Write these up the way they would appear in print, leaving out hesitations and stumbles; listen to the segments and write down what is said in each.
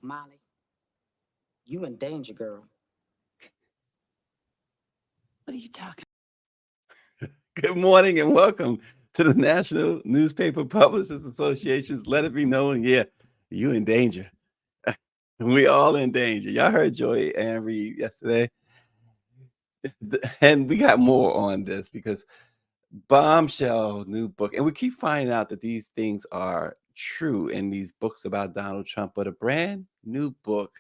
Molly, you in danger, girl. What are you talking? Good morning and welcome to the National Newspaper Publishers Association's Let It Be Known. Yeah, you in danger. We all in danger. Y'all heard Joy and Reed yesterday. And we got more on this because bombshell new book. And we keep finding out that these things are true in these books about Donald Trump. But a brand new book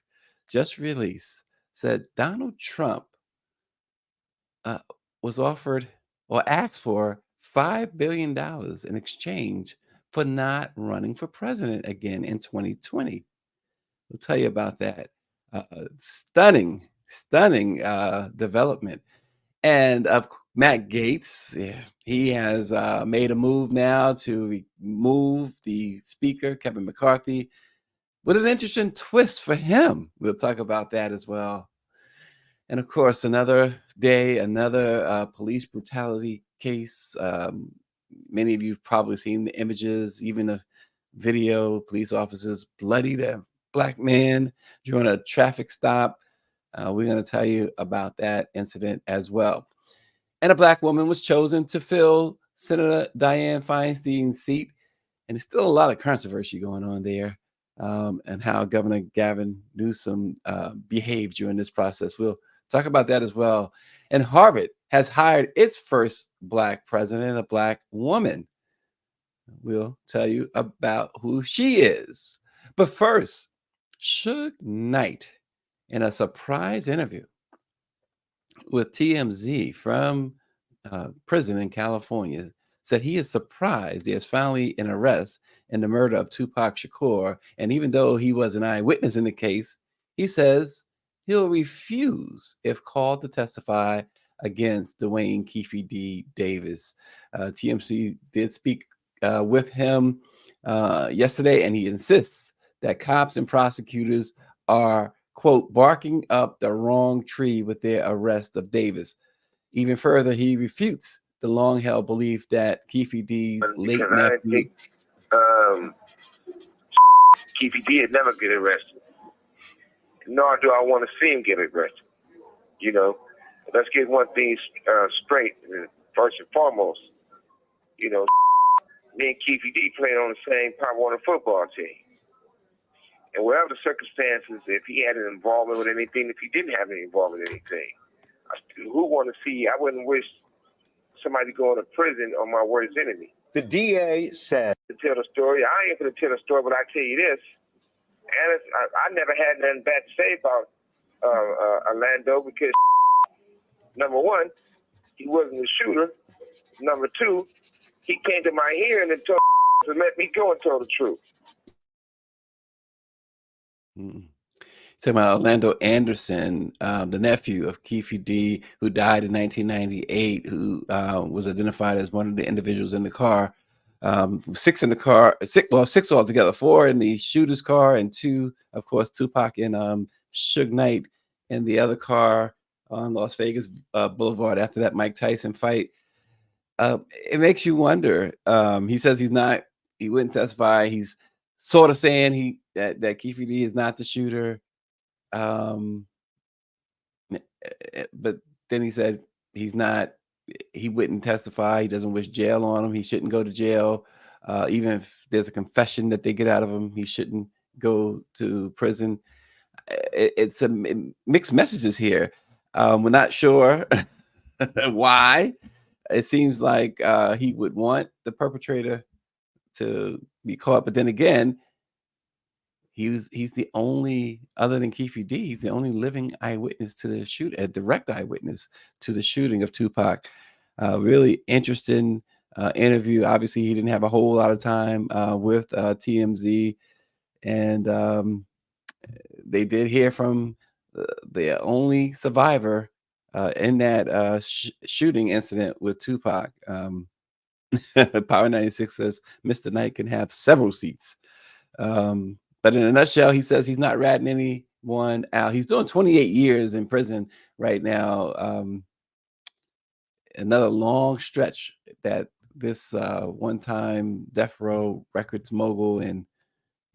just released said Donald Trump was offered or asked for $5 billion in exchange for not running for president again in 2020. We'll tell you about that. Stunning development. And Matt Gaetz, he has made a move now to remove the speaker, Kevin McCarthy, with an interesting twist for him. We'll talk about that as well. And of course, another day, another police brutality case. Many of you have probably seen the images, even the video. Police officers bloodied a black man during a traffic stop. We're going to tell you about that incident as well. And a black woman was chosen to fill Senator Dianne Feinstein's seat. And there's still a lot of controversy going on there, and how Governor Gavin Newsom behaved during this process. We'll talk about that as well. And Harvard has hired its first black president, a black woman. We'll tell you about who she is. But first, Suge Knight, in a surprise interview with TMZ from prison in California, said he is surprised there's finally an arrest in the murder of Tupac Shakur. And even though he was an eyewitness in the case, he says he'll refuse if called to testify against Dwayne Keefe D. Davis. TMZ did speak with him yesterday, and he insists that cops and prosecutors are, quote, barking up the wrong tree with their arrest of Davis. Even further, he refutes the long-held belief that Keefe D's late nephew... Keefe D would never get arrested. Nor do I want to see him get arrested. You know, let's get one thing straight, first and foremost. You know, me and Keefe D playing on the same Pop Warner football team. And whatever the circumstances, if he had an involvement with anything, if he didn't have any involvement with anything, who want to see? I wouldn't wish somebody going to prison on my worst enemy. The DA said to tell the story. I ain't going to tell the story, but I tell you this. And I never had nothing bad to say about Orlando because, number one, he wasn't a shooter. Number two, he came to my hearing and told to let me go and tell the truth. Talking about Orlando Anderson, the nephew of Keefe D, who died in 1998, who was identified as one of the individuals in the car. 6 in the car, six altogether, 4 in the shooter's car, and 2, of course, Tupac and Suge Knight in the other car on Las Vegas Boulevard after that Mike Tyson fight. It makes you wonder. He says he wouldn't testify. He's sort of saying that Keefe D is not the shooter. But then he said he wouldn't testify. He doesn't wish jail on him. He shouldn't go to jail. Even if there's a confession that they get out of him, he shouldn't go to prison. It's mixed messages here. We're not sure why. It seems like he would want the perpetrator to be caught, but then again, he's the only, other than Keefe D, he's the only living eyewitness to the shoot, a direct eyewitness to the shooting of Tupac. Really interesting interview. Obviously, he didn't have a whole lot of time with TMZ, and they did hear from the only survivor in that shooting incident with Tupac. Power 96 says Mr. Knight can have several seats. But in a nutshell, he says he's not ratting anyone out. He's doing 28 years in prison right now. Another long stretch that this one-time Death Row Records mogul, and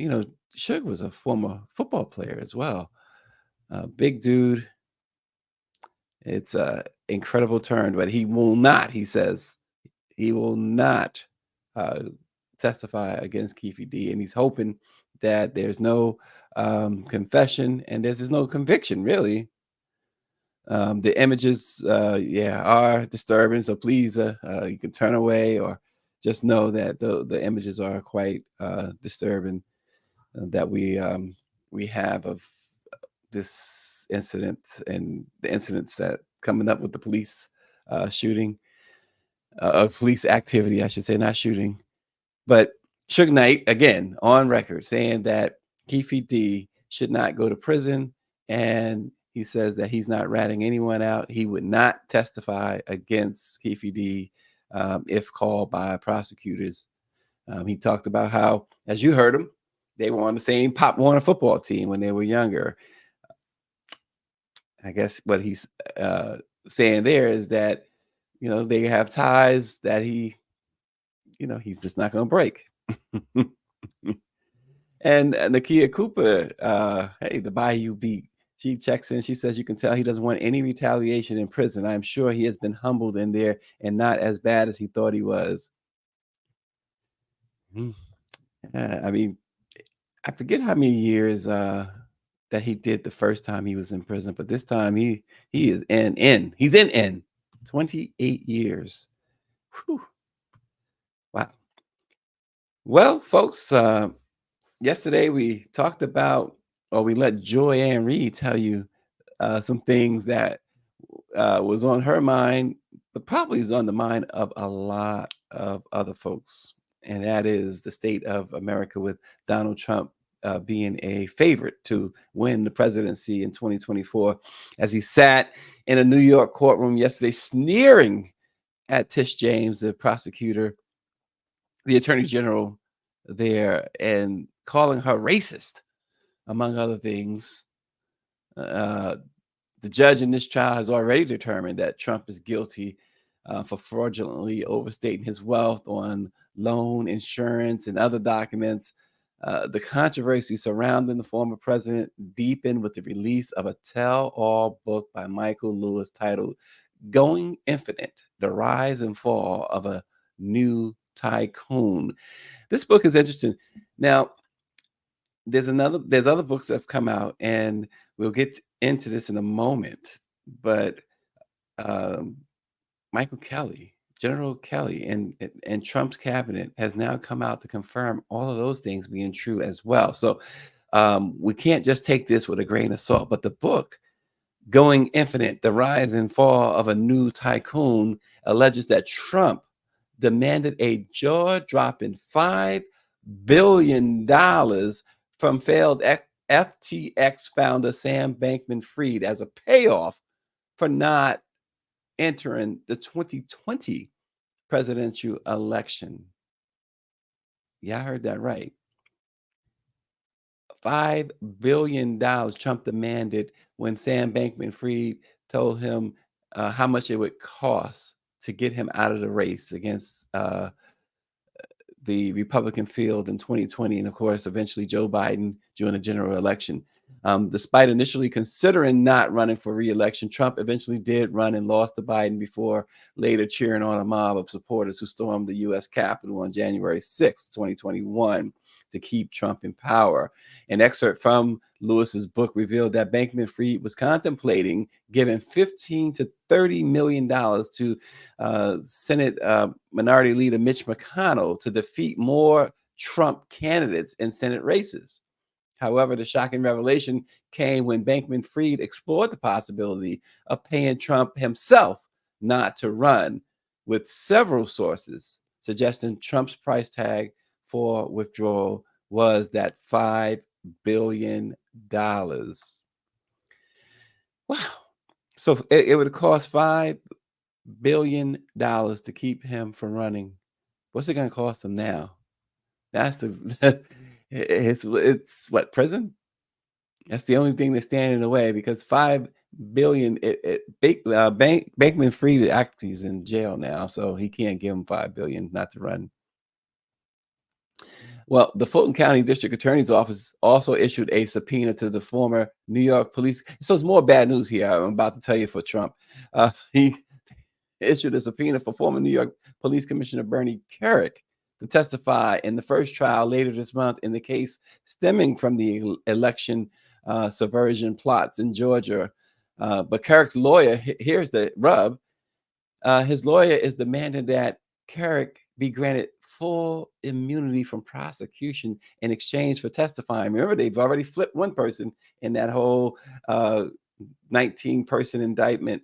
Suge was a former football player as well. Big dude. It's an incredible turn, but he will not. He says he will not testify against Keefe D, and he's hoping that there's no confession and there's no conviction, really. The images, are disturbing, so please, you can turn away or just know that the images are quite disturbing that we have of this incident and the incidents that coming up with the police shooting, police activity, I should say, not shooting. But Suge Knight, again, on record, saying that Keefe D should not go to prison, and he says that he's not ratting anyone out. He would not testify against Keefe D if called by prosecutors. He talked about how, as you heard him, they were on the same Pop Warner football team when they were younger. I guess what he's saying there is that, they have ties that he's just not going to break. And Nakia Cooper, hey, the Bayou Beat, she checks in. She says, you can tell he doesn't want any retaliation in prison. I'm sure he has been humbled in there and not as bad as he thought he was. I mean, I forget how many years that he did the first time he was in prison, but this time he is in. He's in 28 years. Whew. Wow. Well, folks, yesterday we talked about, or we let Joy-Ann Reid tell you some things that was on her mind, but probably is on the mind of a lot of other folks. And that is the state of America, with Donald Trump being a favorite to win the presidency in 2024, as he sat in a New York courtroom yesterday sneering at Tish James, the prosecutor, the attorney general there, and calling her racist, among other things. The judge in this trial has already determined that Trump is guilty for fraudulently overstating his wealth on loan, insurance, and other documents. The controversy surrounding the former president deepened with the release of a tell-all book by Michael Lewis titled "Going Infinite: The Rise and Fall of a New Tycoon." This book is interesting. Now, there's other books that have come out, and we'll get into this in a moment. But Michael Kelly, General Kelly, and Trump's cabinet has now come out to confirm all of those things being true as well. So we can't just take this with a grain of salt. But the book, Going Infinite: The Rise and Fall of a New Tycoon, alleges that Trump demanded a jaw-dropping $5 billion from failed FTX founder Sam Bankman-Fried as a payoff for not entering the 2020 presidential election. Yeah, I heard that right. $5 billion Trump demanded when Sam Bankman-Fried told him how much it would cost to get him out of the race against the Republican field in 2020, and of course, eventually Joe Biden during the general election. Despite initially considering not running for re-election, Trump eventually did run and lost to Biden before later cheering on a mob of supporters who stormed the U.S. Capitol on January 6, 2021 to keep Trump in power. An excerpt from Lewis's book revealed that Bankman-Fried was contemplating giving $15 to $30 million to Senate Minority Leader Mitch McConnell to defeat more Trump candidates in Senate races. However, the shocking revelation came when Bankman-Fried explored the possibility of paying Trump himself not to run, with several sources suggesting Trump's price tag for withdrawal was that $5 billion. Wow. So it would cost $5 billion to keep him from running. What's it going to cost him now? That's the it's what, prison? That's the only thing that's standing in the way, because $5 billion. Bankman-Fried actually is in jail now, so he can't give him $5 billion not to run. Well, the Fulton County District Attorney's Office also issued a subpoena to the former New York police. So it's more bad news here, I'm about to tell you, for Trump. He issued a subpoena for former New York Police Commissioner Bernie Kerik to testify in the first trial later this month in the case stemming from the election subversion plots in Georgia. But Kerik's lawyer, here's the rub, his lawyer is demanding that Kerik be granted full immunity from prosecution in exchange for testifying. Remember, they've already flipped one person in that whole 19-person indictment.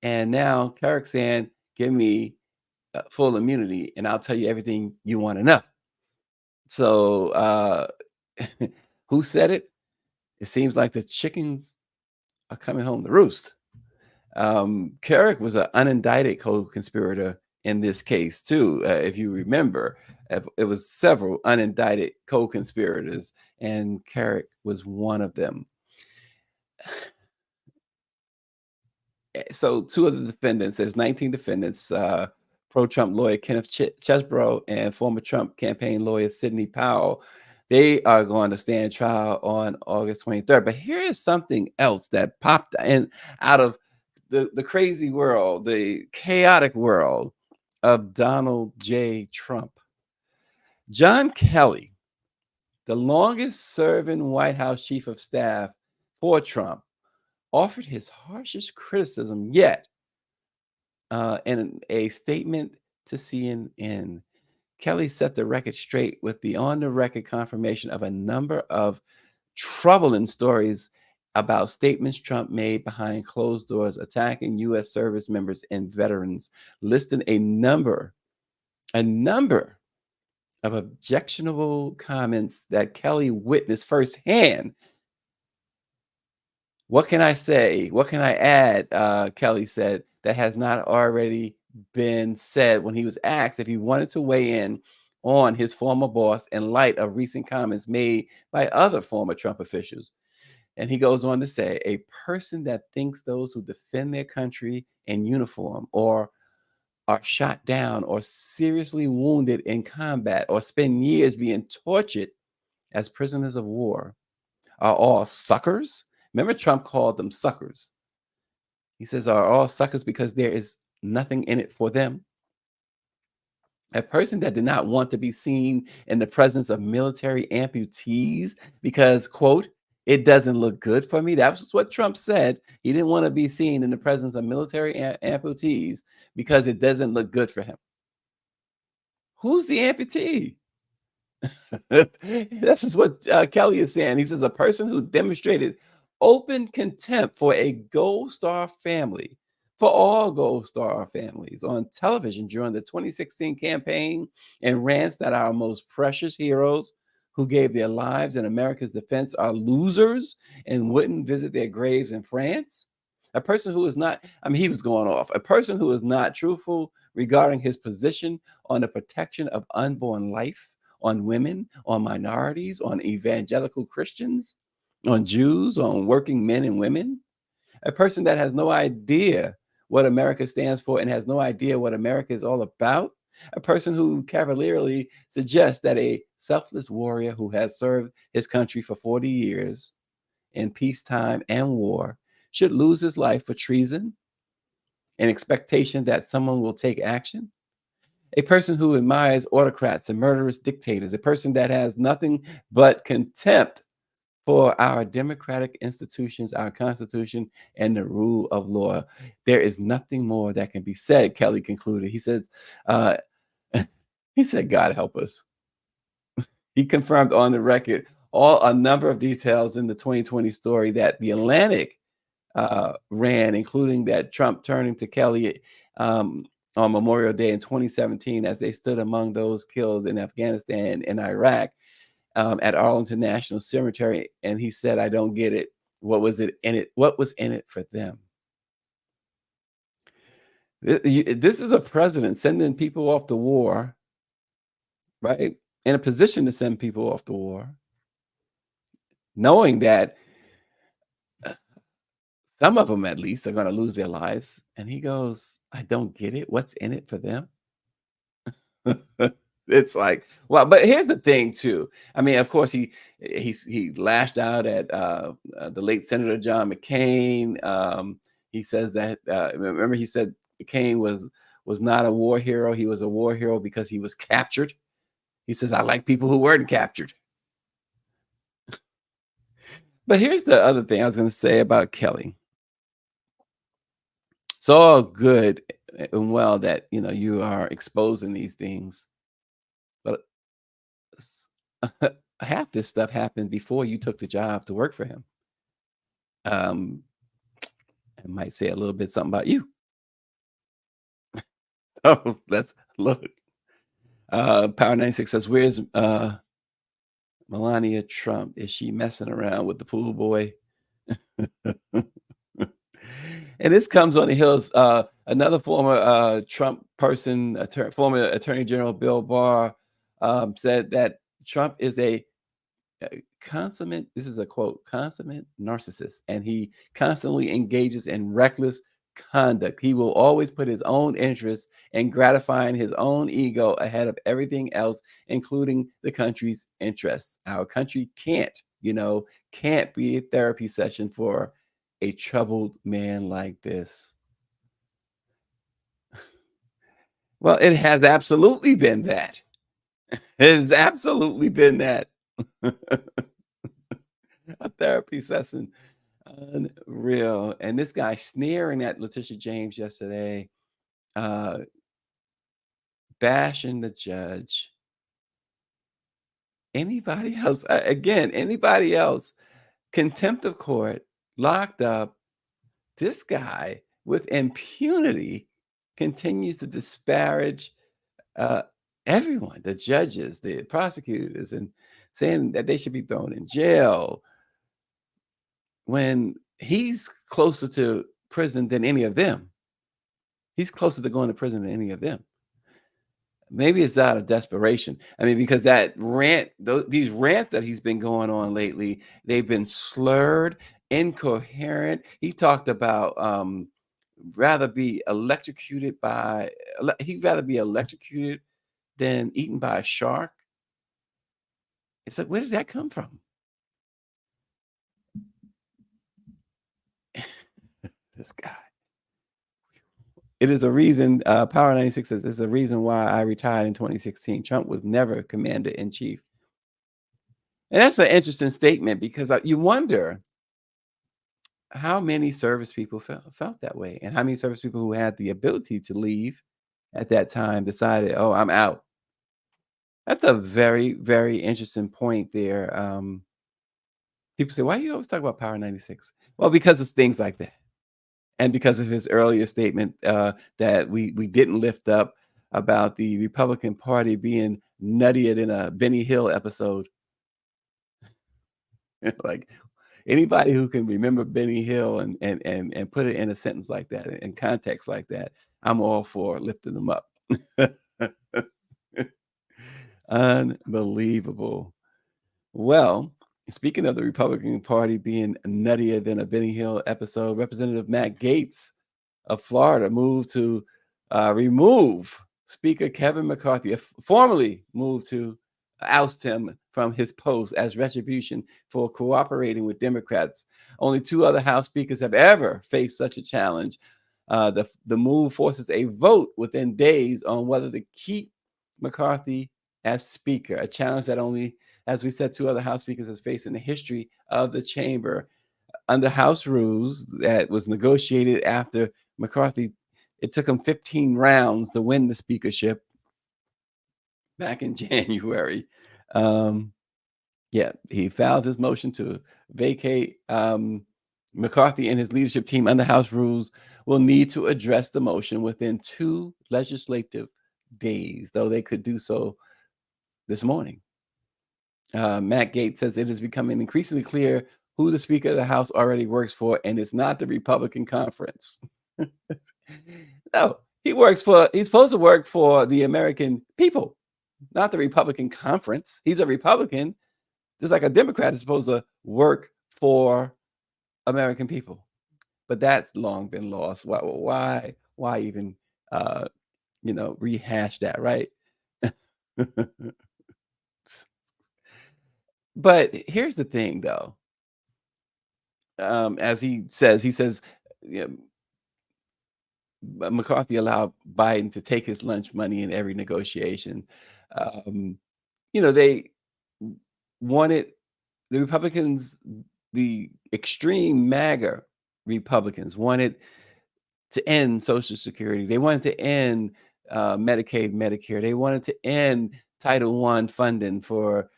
And now Kerik saying, give me full immunity and I'll tell you everything you want to know. So who said it? It seems like the chickens are coming home to roost. Kerik was an unindicted co-conspirator in this case too. If you remember, it was several unindicted co-conspirators, and Kerik was one of them. So two of the defendants, there's 19 defendants, pro-Trump lawyer Kenneth Chesebro and former Trump campaign lawyer Sidney Powell. They are going to stand trial on August 23rd. But here is something else that popped in out of the crazy world, the chaotic world of Donald J. Trump. John Kelly, the longest serving White House chief of staff for Trump, offered his harshest criticism yet in a statement to CNN. Kelly set the record straight with the on-the-record confirmation of a number of troubling stories about statements Trump made behind closed doors attacking U.S. service members and veterans, listing a number of objectionable comments that Kelly witnessed firsthand. What can I say? What can I add? Kelly said, that has not already been said when he was asked if he wanted to weigh in on his former boss in light of recent comments made by other former Trump officials. And he goes on to say, a person that thinks those who defend their country in uniform or are shot down or seriously wounded in combat or spend years being tortured as prisoners of war are all suckers. Remember, Trump called them suckers. He says, are all suckers because there is nothing in it for them. A person that did not want to be seen in the presence of military amputees because, quote, it doesn't look good for me. That's what Trump said. He didn't want to be seen in the presence of military amputees because it doesn't look good for him. Who's the amputee? This is what Kelly is saying. He says a person who demonstrated open contempt for a Gold Star family, for all Gold Star families on television during the 2016 campaign, and rants that our most precious heroes who gave their lives in America's defense are losers and wouldn't visit their graves in France? A person who is not, I mean, he was going off. A person who is not truthful regarding his position on the protection of unborn life, on women, on minorities, on evangelical Christians, on Jews, on working men and women. A person that has no idea what America stands for and has no idea what America is all about. A person who cavalierly suggests that a selfless warrior who has served his country for 40 years in peacetime and war should lose his life for treason and expectation that someone will take action. A person who admires autocrats and murderous dictators, a person that has nothing but contempt for our democratic institutions, our Constitution, and the rule of law. There is nothing more that can be said, Kelly concluded. He says, he said, God help us. He confirmed on the record a number of details in the 2020 story that the Atlantic ran, including that Trump turning to Kelly on Memorial Day in 2017 as they stood among those killed in Afghanistan and Iraq at Arlington National Cemetery. And he said, I don't get it. What was it in it? What was in it for them? This is a president sending people off to war, right? In a position to send people off to war, knowing that some of them at least are going to lose their lives. And he goes, I don't get it. What's in it for them? It's like, well, but here's the thing too. I mean, of course, he lashed out at the late Senator John McCain. He says that remember he said McCain was not a war hero. He was a war hero because he was captured. He says, I like people who weren't captured. But here's the other thing I was going to say about Kelly. It's all good and well that you are exposing these things, but half this stuff happened before you took the job to work for him. I might say a little bit something about you. Oh, let's look. Power 96 says, where's Melania Trump? Is she messing around with the pool boy? And this comes on the heels. Another former Trump person, former Attorney General Bill Barr, said that Trump is a consummate, this is a quote, consummate narcissist, and he constantly engages in reckless conduct. He will always put his own interests and gratifying his own ego ahead of everything else, including the country's interests. Our country can't be a therapy session for a troubled man like this. Well, it has absolutely been that. It has absolutely been that. A therapy session. Unreal. And this guy sneering at Letitia James yesterday, bashing the judge. Anybody else, anybody else, contempt of court, locked up. This guy with impunity continues to disparage everyone, the judges, the prosecutors, and saying that they should be thrown in jail when he's closer to prison than any of them. He's closer to going to prison than any of them. Maybe it's out of desperation. I mean, because that rant, these rants that he's been going on lately, they've been slurred, incoherent. He talked about he'd rather be electrocuted than eaten by a shark. It's like, where did that come from? This guy. It is a reason, Power 96 says, it's a reason why I retired in 2016. Trump was never commander-in-chief. And that's an interesting statement because you wonder how many service people felt that way, and how many service people who had the ability to leave at that time decided, oh, I'm out. That's a very, very interesting point there. People say, why do you always talk about Power 96? Well, because it's things like that. And because of his earlier statement that we didn't lift up about the Republican Party being nuttier than a Benny Hill episode. Like anybody who can remember Benny Hill and put it in a sentence like that, in context like that, I'm all for lifting them up. Unbelievable. Well, speaking of the Republican Party being nuttier than a Benny Hill episode, Representative Matt Gaetz of Florida moved to remove Speaker Kevin McCarthy, formally moved to oust him from his post as retribution for cooperating with Democrats. Only 2 other House speakers have ever faced such a challenge. The move forces a vote within days on whether to keep McCarthy as Speaker, a challenge that only, as we said, 2 other House speakers have faced in the history of the chamber. Under House rules that was negotiated after McCarthy, it took him 15 rounds to win the speakership back in January. He filed his motion to vacate. McCarthy and his leadership team under House rules will need to address the motion within 2 legislative days, though they could do so this morning. Matt Gaetz says it is becoming increasingly clear who the Speaker of the House already works for, and it's not the Republican conference. No, he's supposed to work for the American people, not the Republican conference. He's a Republican, just like a Democrat is supposed to work for American people. But that's long been lost. Why even, rehash that, right? But here's the thing, though. As he says, McCarthy allowed Biden to take his lunch money in every negotiation. They wanted the Republicans, the extreme MAGA Republicans, wanted to end Social Security. They wanted to end Medicaid, Medicare. They wanted to end Title I funding for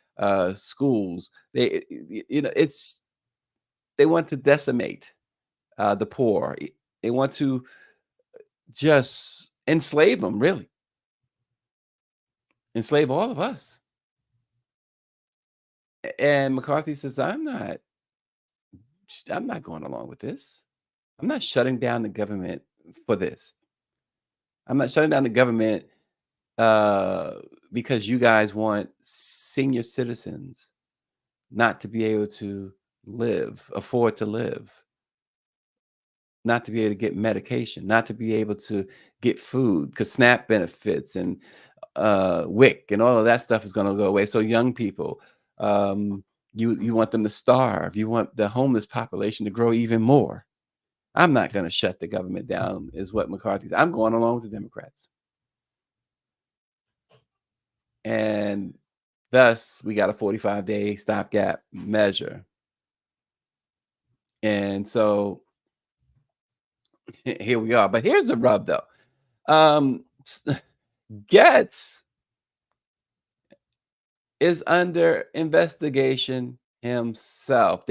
schools. They want to decimate the poor. They want to just enslave them, really. Enslave all of us. And McCarthy says, I'm not going along with this. I'm not shutting down the government for this. I'm not shutting down the government because you guys want senior citizens not to be able to afford to live, not to be able to get medication, not to be able to get food, because SNAP benefits and WIC and all of that stuff is going to go away. So young people, you want them to starve. You want the homeless population to grow even more. I'm not going to shut the government down, is what McCarthy's. I'm going along with the Democrats. And thus, we got a 45-day stopgap measure. And so here we are. But here's the rub, though. Gaetz is under investigation himself.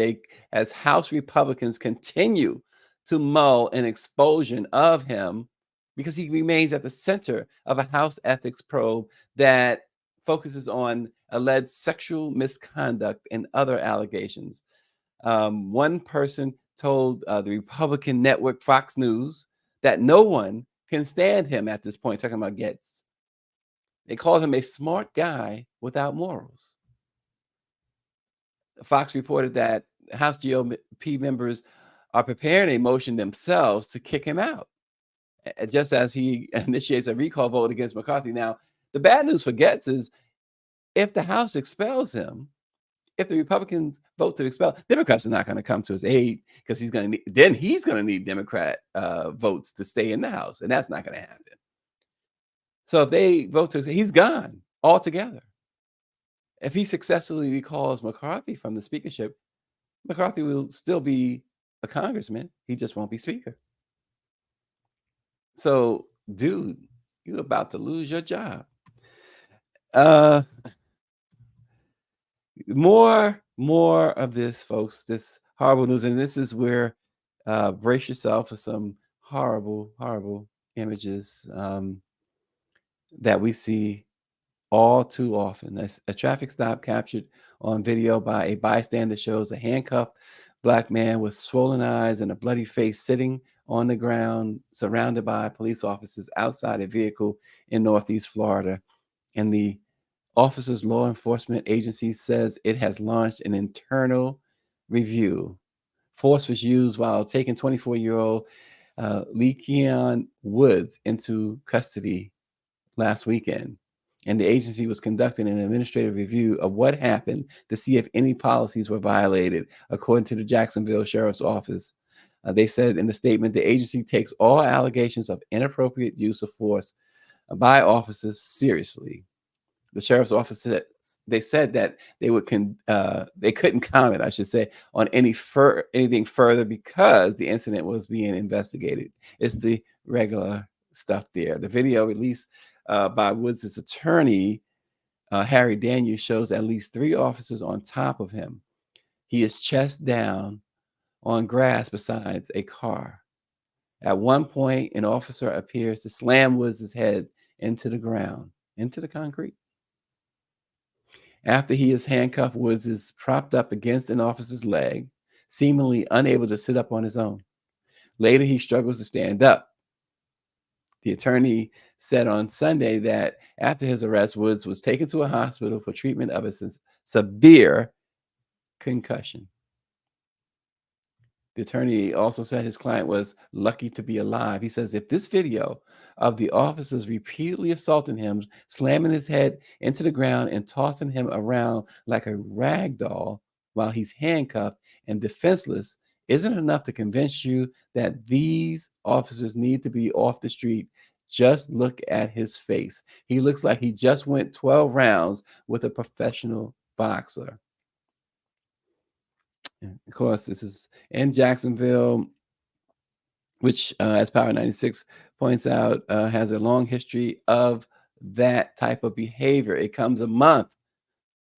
As House Republicans continue to mull an expulsion of him, because he remains at the center of a House ethics probe that focuses on alleged sexual misconduct and other allegations. One person told the Republican network Fox News that no one can stand him at this point, talking about Gaetz. They called him a smart guy without morals. Fox reported that House GOP members are preparing a motion themselves to kick him out, just as he initiates a recall vote against McCarthy. Now, the bad news for Gaetz is if the House expels him, if the Republicans vote to expel, Democrats are not going to come to his aid, because he's going to need Democrat votes to stay in the House, and that's not going to happen. So if they vote to, he's gone altogether. If he successfully recalls McCarthy from the speakership, McCarthy will still be a congressman. He just won't be speaker. So, dude, you're about to lose your job. More of this, folks, this horrible news. And this is where brace yourself for some horrible, horrible images that we see all too often. A traffic stop captured on video by a bystander shows a handcuffed black man with swollen eyes and a bloody face sitting on the ground, surrounded by police officers outside a vehicle in Northeast Florida. And the officer's law enforcement agency says it has launched an internal review. Force was used while taking 24-year-old Le'Keon Woods into custody last weekend. And the agency was conducting an administrative review of what happened to see if any policies were violated, according to the Jacksonville Sheriff's Office. They said in the statement, the agency takes all allegations of inappropriate use of force by officers seriously. The sheriff's office said they said that they couldn't comment, I should say, on anything further because the incident was being investigated. It's the regular stuff there. The video released by Woods' attorney, Harry Daniels, shows at least 3 officers on top of him. He is chest down on grass beside a car. At one point, an officer appears to slam Woods' head into the ground, into the concrete. After he is handcuffed, Woods is propped up against an officer's leg, seemingly unable to sit up on his own. Later, he struggles to stand up. The attorney said on Sunday that after his arrest, Woods was taken to a hospital for treatment of a severe concussion. The attorney also said his client was lucky to be alive. He says if this video of the officers repeatedly assaulting him, slamming his head into the ground and tossing him around like a rag doll while he's handcuffed and defenseless isn't enough to convince you that these officers need to be off the street, just look at his face. He looks like he just went 12 rounds with a professional boxer. Of course, this is in Jacksonville, which, as Power 96 points out, has a long history of that type of behavior. It comes a month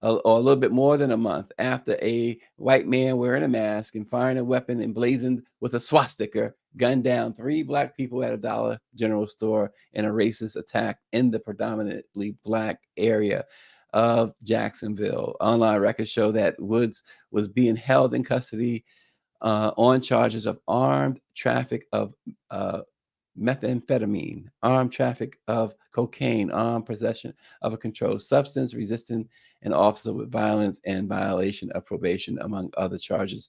or a little bit more than a month after a white man wearing a mask and firing a weapon emblazoned with a swastika gunned down 3 black people at a Dollar General store in a racist attack in the predominantly black area of Jacksonville. Online records show that Woods was being held in custody on charges of armed traffic of methamphetamine, armed traffic of cocaine, armed possession of a controlled substance, resisting an officer with violence, and violation of probation, among other charges.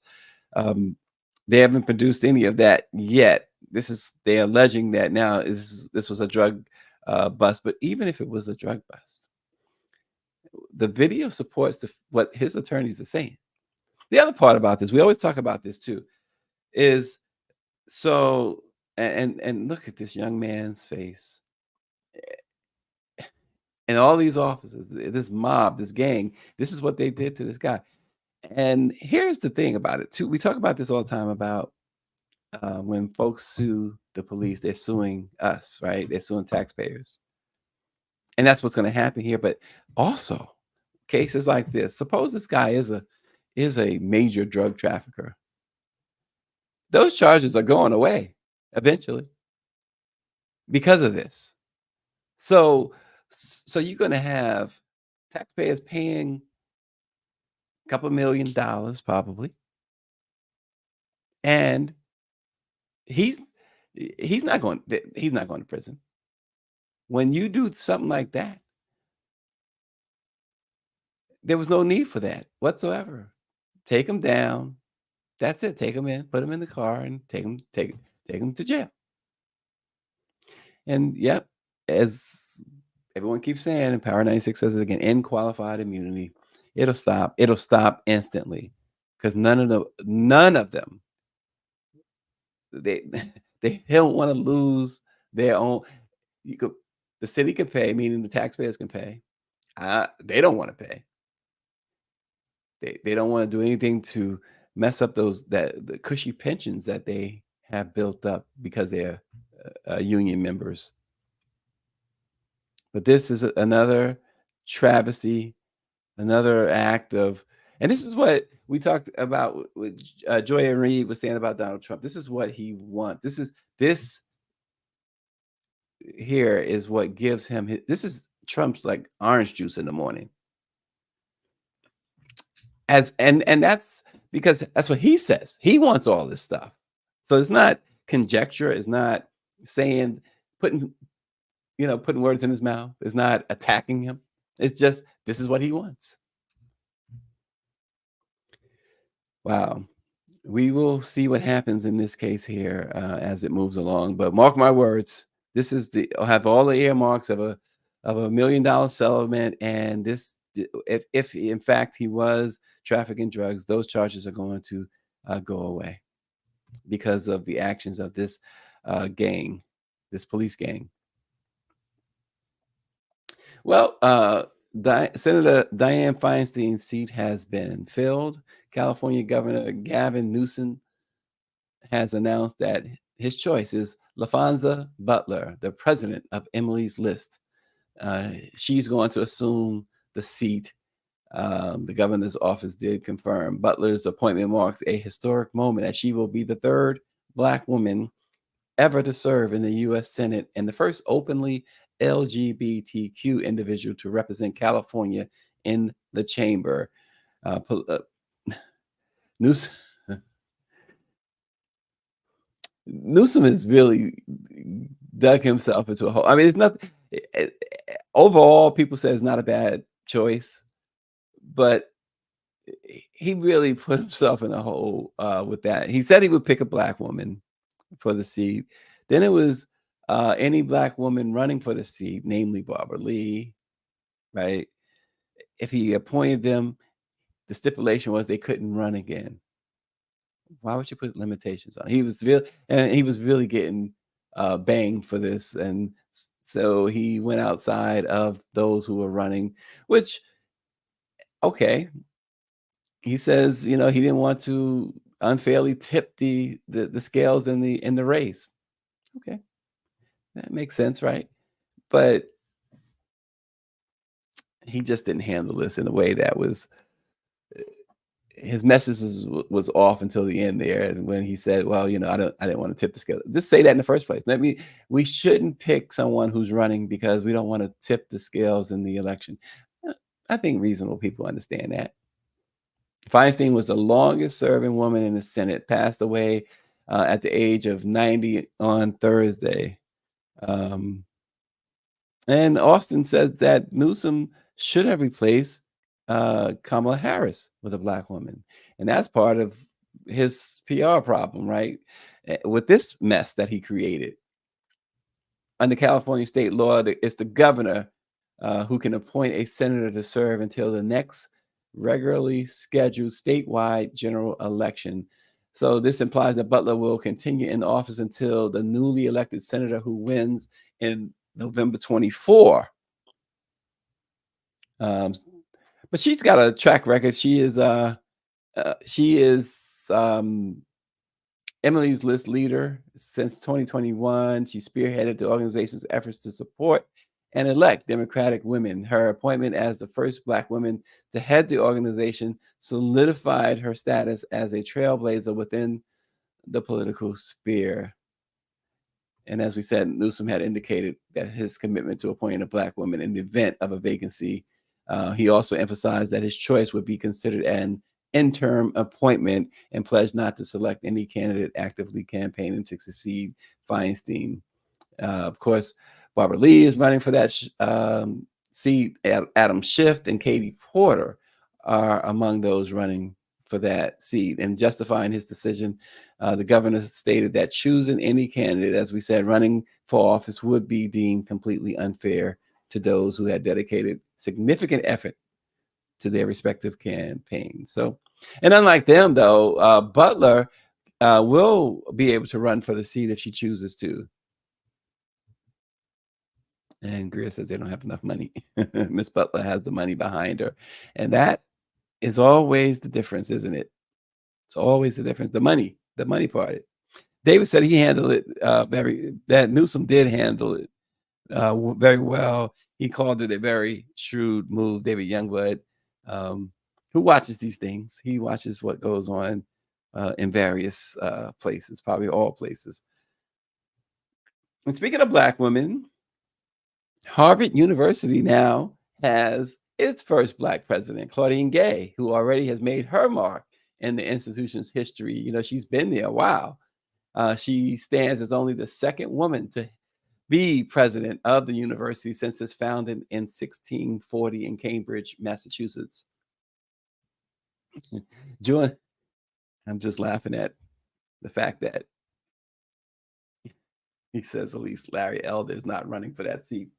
They haven't produced any of that yet. They're alleging that now this was a drug bust, but even if it was a drug bust, the video supports what his attorneys are saying. The other part about this, we always talk about this too, is so, and look at this young man's face. And all these officers, this mob, this gang, this is what they did to this guy. And here's the thing about it too. We talk about this all the time about when folks sue the police, they're suing us, right? They're suing taxpayers. And that's what's going to happen here. But also, cases like this, suppose this guy is a major drug trafficker. Those charges are going away eventually because of this. So you're going to have taxpayers paying a couple of $1 million probably, and he's not going to prison. When you do something like that, there was no need for that whatsoever. Take him down. That's it. Take him in, put him in the car, and take him to jail. And yep, as everyone keeps saying, and Power 96 says it again, end qualified immunity. It'll stop. It'll stop instantly, because none of them they don't want to lose their own. The city can pay, meaning the taxpayers can pay. They don't want to pay. They don't want to do anything to mess up the cushy pensions that they have built up because they're union members. But this is another travesty, another act of, and this is what we talked about with Joy and Reed was saying about Donald Trump. This is what he wants. This here is what gives him this is Trump's like orange juice in the morning. And that's because that's what he says. He wants all this stuff. So it's not conjecture. It's not saying putting words in his mouth. It's not attacking him. It's just this is what he wants. Wow. We will see what happens in this case here as it moves along. But mark my words, this is have all the earmarks of a $1 million settlement, and this if in fact he was trafficking drugs, those charges are going to go away because of the actions of this gang, this police gang. Well, Senator Dianne Feinstein's seat has been filled. California Governor Gavin Newsom has announced that his choice is LaFonza Butler, the president of Emily's List. She's going to assume the seat. The governor's office did confirm Butler's appointment marks a historic moment, as she will be the third Black woman ever to serve in the U.S. Senate and the first openly LGBTQ individual to represent California in the chamber. Newsom has really dug himself into a hole. I mean, it's not overall. People say it's not a bad choice, but he really put himself in a hole with that. He said he would pick a Black woman for the seat. Then it was any Black woman running for the seat, namely Barbara Lee, right? If he appointed them, the stipulation was they couldn't run again. Why would you put limitations on? He was really getting banged for this, and so he went outside of those who were running. Which, okay, he says he didn't want to unfairly tip the scales in the race. Okay, that makes sense, right? But he just didn't handle this in a way that was. His message was off until the end there, and when he said, "Well, I didn't want to tip the scale." Just say that in the first place. We shouldn't pick someone who's running because we don't want to tip the scales in the election. I think reasonable people understand that. Feinstein was the longest-serving woman in the Senate. Passed away at the age of 90 on Thursday. And Austin says that Newsom should have replaced Kamala Harris with a Black woman. And that's part of his PR problem, right? With this mess that he created. Under California state law, it's the governor who can appoint a senator to serve until the next regularly scheduled statewide general election. So this implies that Butler will continue in office until the newly elected senator who wins in November 24. But she's got a track record. She is Emily's List leader since 2021. She spearheaded the organization's efforts to support and elect Democratic women. Her appointment as the first Black woman to head the organization solidified her status as a trailblazer within the political sphere. And as we said, Newsom had indicated that his commitment to appointing a Black woman in the event of a vacancy. He also emphasized that his choice would be considered an interim appointment and pledged not to select any candidate actively campaigning to succeed Feinstein. Of course, Barbara Lee is running for that seat. Adam Schiff and Katie Porter are among those running for that seat. And justifying his decision, the governor stated that choosing any candidate, as we said, running for office would be deemed completely unfair to those who had dedicated significant effort to their respective campaigns. So, and unlike them, though, Butler will be able to run for the seat if she chooses to. And Greer says they don't have enough money. Miss Butler has the money behind her. And that is always the difference, isn't it? It's always the difference. The money part. David said he handled it that Newsom did handle it very well. He called it a very shrewd move. David Youngwood, who watches these things, he watches what goes on in various places, probably all places. And speaking of Black women, Harvard University now has its first Black president, Claudine Gay, who already has made her mark in the institution's history. You know, she's been there a while. She stands as only the second woman to be president of the university since its founding in 1640 in Cambridge, Massachusetts. Join. I'm just laughing at the fact that he says at least Larry Elder is not running for that seat.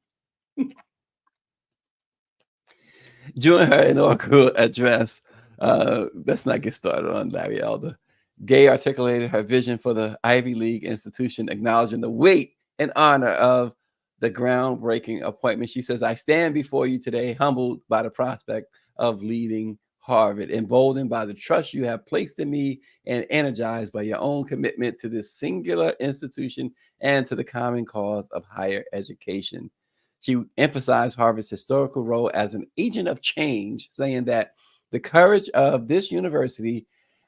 During her inaugural address, let's not get started on Larry Elder. Gay articulated her vision for the Ivy League institution, acknowledging the weight and honor of the groundbreaking appointment. She says, I stand before you today, humbled by the prospect of leading Harvard, emboldened by the trust you have placed in me, and energized by your own commitment to this singular institution and to the common cause of higher education. She emphasized Harvard's historical role as an agent of change, saying that the courage of this university,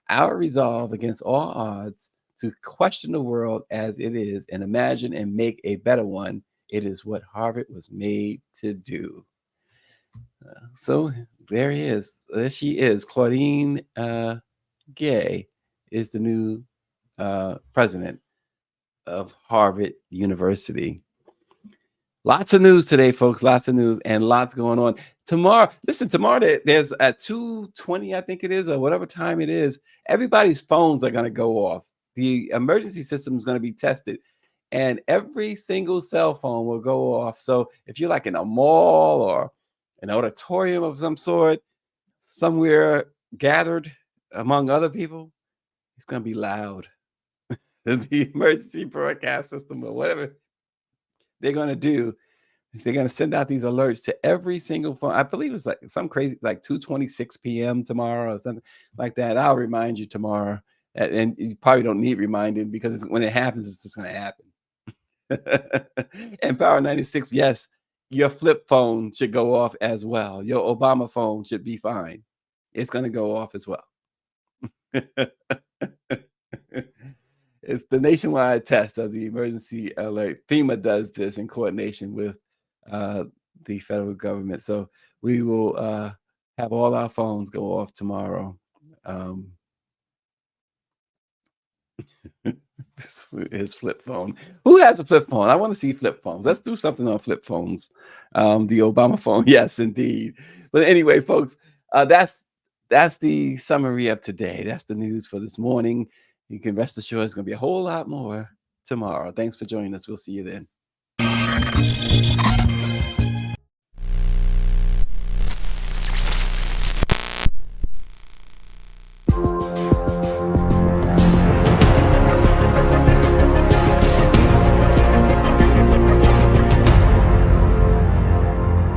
our resolve against all odds to question the world as it is and imagine and make a better one, it is what Harvard was made to do. So there he is. There she is. Claudine Gay is the new president of Harvard University. Lots of news today, folks. Lots of news and lots going on. Tomorrow, listen, tomorrow there's at 2:20, I think it is, or whatever time it is, everybody's phones are going to go off. The emergency system is going to be tested, and every single cell phone will go off. So if you're like in a mall or an auditorium of some sort, somewhere gathered among other people, it's going to be loud. The emergency broadcast system or whatever they're going to do, they're going to send out these alerts to every single phone. I believe it's like some crazy, like 2:26 p.m. tomorrow or something like that. I'll remind you tomorrow. And you probably don't need reminding because when it happens, it's just going to happen. And Power 96, yes, your flip phone should go off as well. Your Obama phone should be fine. It's going to go off as well. It's the nationwide test of the emergency alert. FEMA does this in coordination with the federal government. So we will have all our phones go off tomorrow. This is flip phone. Who has a flip phone? I want to see flip phones. Let's do something on flip phones. The Obama phone, yes, indeed. But anyway, folks, that's the summary of today. That's the news for this morning. You can rest assured it's going to be a whole lot more tomorrow. Thanks for joining us. We'll see you then.